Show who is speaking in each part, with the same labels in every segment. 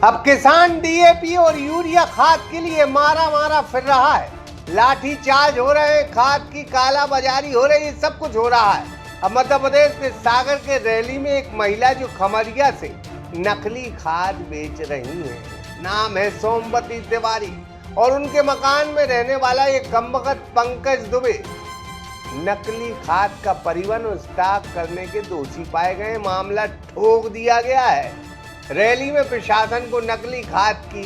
Speaker 1: अब किसान डीएपी और यूरिया खाद के लिए मारा फिर रहा है। लाठी चार्ज हो रहे हैं, खाद की कालाबाजारी हो रही है, सब कुछ हो रहा है। अब मध्य प्रदेश के सागर के रैली में एक महिला जो खमरिया से नकली खाद बेच रही है, नाम है सोमवती तिवारी, और उनके मकान में रहने वाला एक कमबख्त पंकज दुबे नकली खाद का परिवहन और स्टॉक करने के दोषी पाए गए। मामला ठोक दिया गया है। रैली में प्रशासन को नकली खाद की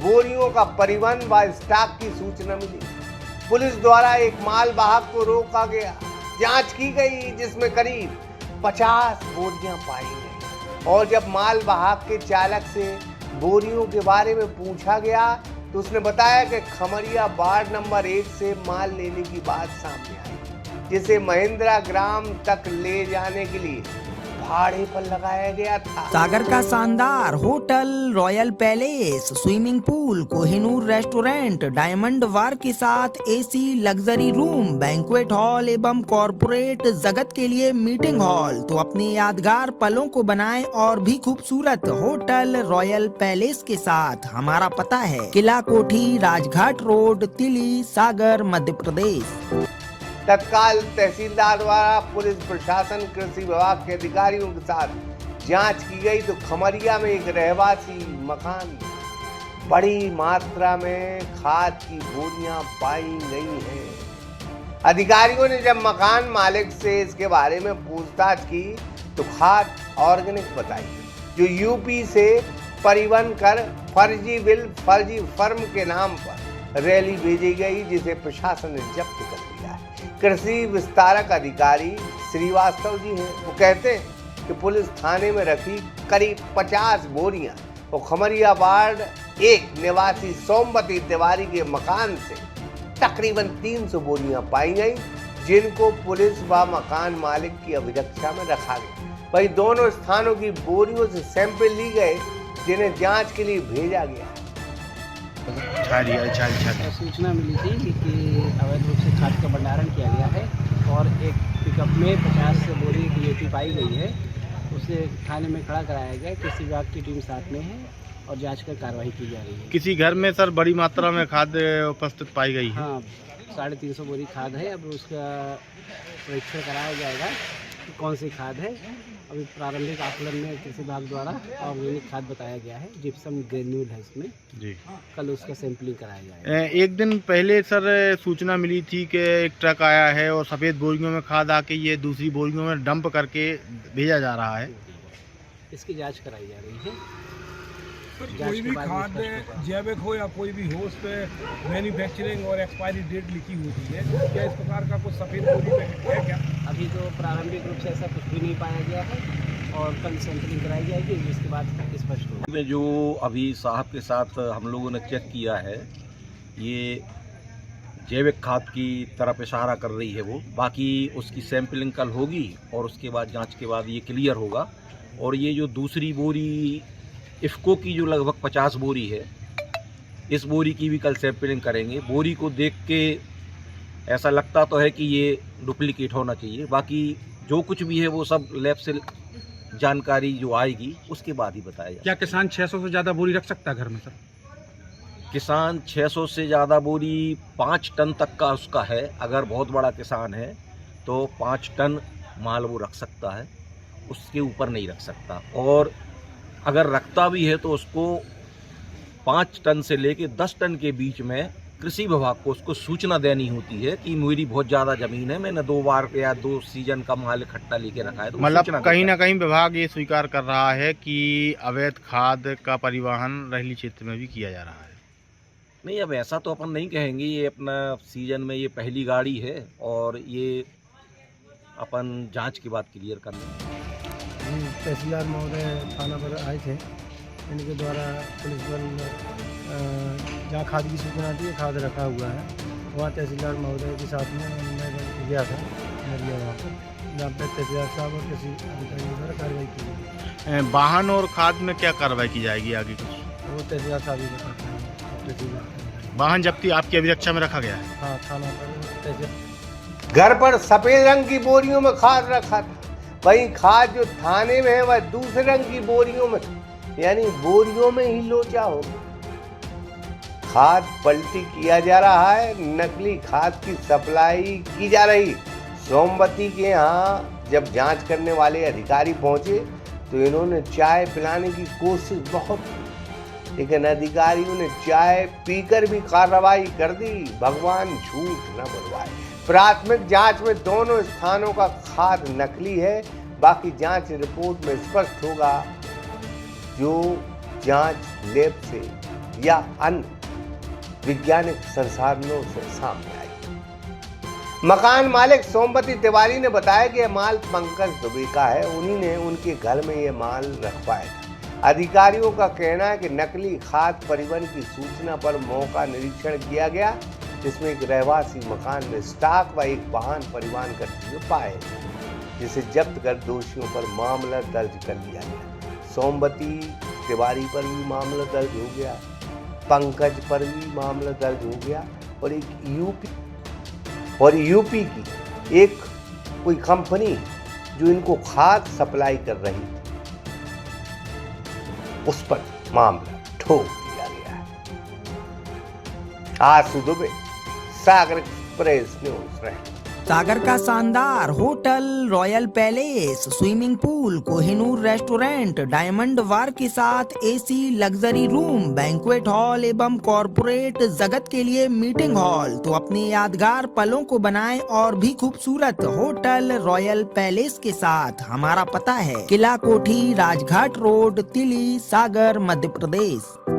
Speaker 1: बोरियों का परिवहन व स्टॉक की सूचना मिली। पुलिस द्वारा एक मालवाहक को रोका गया, जांच की गई जिसमें करीब 50 बोरियां पाई गई, और जब मालवाहक के चालक से बोरियों के बारे में पूछा गया तो उसने बताया कि खमरिया वार्ड नंबर 1 से माल लेने की बात सामने आई, जिसे महिंद्रा ग्राम तक ले जाने के लिए भाड़े पर लगाया गया था।
Speaker 2: सागर का शानदार hotel, royal palace, swimming pool, Kohinoor restaurant, diamond bar के साथ AC luxury room, banquet hall एवं कॉर्पोरेट जगत के लिए मीटिंग हॉल। तो अपने यादगार पलों को बनाएं और भी खूबसूरत। होटल रॉयल पैलेस के साथ हमारा पता है किला कोठी, राजघाट रोड, तिली, सागर, मध्य प्रदेश।
Speaker 1: तत्काल तहसीलदार द्वारा पुलिस प्रशासन, कृषि विभाग के अधिकारियों के साथ जांच की गई तो खमरिया में एक रहवासी मकान में बड़ी मात्रा में खाद की बोरियां पाई गई हैं। अधिकारियों ने जब मकान मालिक से इसके बारे में पूछताछ की तो खाद ऑर्गेनिक बताई, जो यूपी से परिवहन कर फर्जी फर्म के नाम पर रैली भेजी गई, जिसे प्रशासन ने जब्त कर लिया है। कृषि विस्तारक अधिकारी श्रीवास्तव जी हैं, वो कहते हैं कि पुलिस थाने में रखी करीब 50 बोरियां और खमरिया वार्ड 1 निवासी सोमवती तिवारी के मकान से तकरीबन 300 बोरियां पाई गई, जिनको पुलिस व मकान मालिक की अभिरक्षा में रखा गया। वहीं दोनों स्थानों की बोरियों से सैंपल ली गए, जिन्हें जांच के लिए भेजा गया।
Speaker 3: सूचना मिली थी कि अवैध रूप से खाद का भंडारण किया गया है और एक पिकअप में 50 से बोरी डीएपी पाई गई है। उसे थाने में खड़ा कराया गया। कृषि विभाग की टीम साथ में है और जांच कर कार्रवाई की जा रही है।
Speaker 4: किसी घर में सर बड़ी मात्रा में खाद उपस्थित पाई गई है?
Speaker 3: हाँ, 350 बोरी खाद है। अब उसका परीक्षण कराया जाएगा कि कौन सी खाद है। अभी प्रारंभिक आकलन में कृषि विभाग द्वारा ऑर्गेनिक खाद बताया गया है, जिप्सम ग्रेन्यूल है इसमें जी। कल उसका सैंपलिंग कराया जाएगा।
Speaker 4: एक दिन पहले सर सूचना मिली थी कि एक ट्रक आया है और सफ़ेद बोरियों में खाद आके ये दूसरी बोरियों में डंप करके भेजा जा रहा है।
Speaker 3: इसकी जांच कराई जा रही है।
Speaker 5: कोई भी खाद जैविक हो या कोई भी हो, उस पर मैन्युफैक्चरिंग और एक्सपायरी डेट लिखी होती है। क्या इस प्रकार का कुछ सफ़ेद बोरी में है क्या?
Speaker 3: अभी तो प्रारंभिक रूप से ऐसा कुछ भी नहीं पाया गया है और कल सैंपलिंग कराई जाएगी, जिसके बाद स्पष्ट होगा।
Speaker 6: में जो अभी साहब के साथ हम लोगों ने चेक किया है, ये जैविक खाद की तरफ इशारा कर रही है वो। बाकी उसकी सैंपलिंग कल होगी और उसके बाद जांच के बाद ये क्लियर होगा। और ये जो दूसरी बोरी इफ़को की जो लगभग 50 बोरी है, इस बोरी की भी कल सैंपलिंग करेंगे। बोरी को देख के ऐसा लगता तो है कि ये डुप्लीकेट होना चाहिए। बाकी जो कुछ भी है वो सब लैब से जानकारी जो आएगी उसके बाद ही बताया जाएगा।
Speaker 5: क्या किसान 600 से ज़्यादा बोरी रख सकता है घर में सर?
Speaker 6: किसान 600 से ज़्यादा बोरी 5 टन तक का उसका है। अगर बहुत बड़ा किसान है तो 5 टन माल वो रख सकता है, उसके ऊपर नहीं रख सकता। और अगर रखता भी है तो उसको 5 टन से लेके 10 टन के बीच में कृषि विभाग को उसको सूचना देनी होती है कि मेरी बहुत ज़्यादा ज़मीन है, मैंने 2 बार या 2 सीजन का माल इकट्ठा लेके रखा है। तो
Speaker 4: मतलब कहीं ना कहीं विभाग ये स्वीकार कर रहा है कि अवैध खाद का परिवहन रहली क्षेत्र में भी किया जा रहा है।
Speaker 6: नहीं, अब ऐसा तो अपन नहीं कहेंगे। ये अपना सीजन में ये पहली गाड़ी है और ये अपन जाँच के बाद क्लियर कर लेंगे।
Speaker 7: तहसीलदार महोदय थाना पर आए थे, इनके द्वारा पुलिस बल जहाँ खाद की सूचना थी, खाद रखा हुआ है, वहाँ तहसीलदार महोदय के साथ में मैं गया था वहाँ पर, जहाँ पर तहसीलदार साहब और किसी अधिकारी द्वारा कार्रवाई की गई।
Speaker 4: वाहन और खाद में क्या कार्रवाई की जाएगी आगे कुछ?
Speaker 7: वो तहसीलदार साहब ही बताते हैं।
Speaker 4: वाहन जब्ती आपकी अभिरक्षा में रखा गया है?
Speaker 7: हाँ, थाना पर तहसीलदार।
Speaker 1: घर पर सफेद रंग की बोरियों में खाद रखा था, वहीं खाद जो थाने में है वह दूसरे रंग की बोरियों में। यानी बोरियों में ही लोचा हो। खाद पलटी किया जा रहा है, नकली खाद की सप्लाई की जा रही। सोमवती के यहाँ जब जांच करने वाले अधिकारी पहुंचे तो इन्होंने चाय पिलाने की कोशिश बहुत की, लेकिन अधिकारियों ने चाय पीकर भी कार्रवाई कर दी। भगवान झूठ न बुलवाए। प्राथमिक जांच में दोनों स्थानों का खाद नकली है। बाकी जांच रिपोर्ट में स्पष्ट होगा, जो जांच लेब से या अन्य वैज्ञानिक संसाधनों से सामने आई। मकान मालिक सोमवती तिवारी ने बताया कि यह माल पंकज दुबे का है। उन्हीं ने उनके घर में यह माल रखवाया था। अधिकारियों का कहना है कि नकली खाद परिवहन की सूचना पर मौका निरीक्षण किया गया, जिसमें एक रहवासी मकान में स्टॉक व एक वाहन परिवहन करते हुए पाए, जिसे जब्त कर दोषियों पर मामला दर्ज कर लिया गया। सोमवती तिवारी पर भी मामला दर्ज हो गया, पंकज पर भी मामला दर्ज हो गया और यूपी की एक कोई कंपनी जो इनको खाद सप्लाई कर रही थी, उस पर मामला ठोक दिया गया है। आशु दुबे, सागर एक्सप्रेस न्यूज रहे।
Speaker 2: सागर का शानदार hotel, royal palace, swimming pool, Kohinoor restaurant, diamond bar के साथ AC luxury room, banquet hall एवं कॉरपोरेट जगत के लिए मीटिंग हॉल, तो अपने यादगार पलों को बनाएं और भी खूबसूरत। होटल रॉयल पैलेस के साथ हमारा पता है किला कोठी, राजघाट रोड, तिली, सागर, मध्य प्रदेश।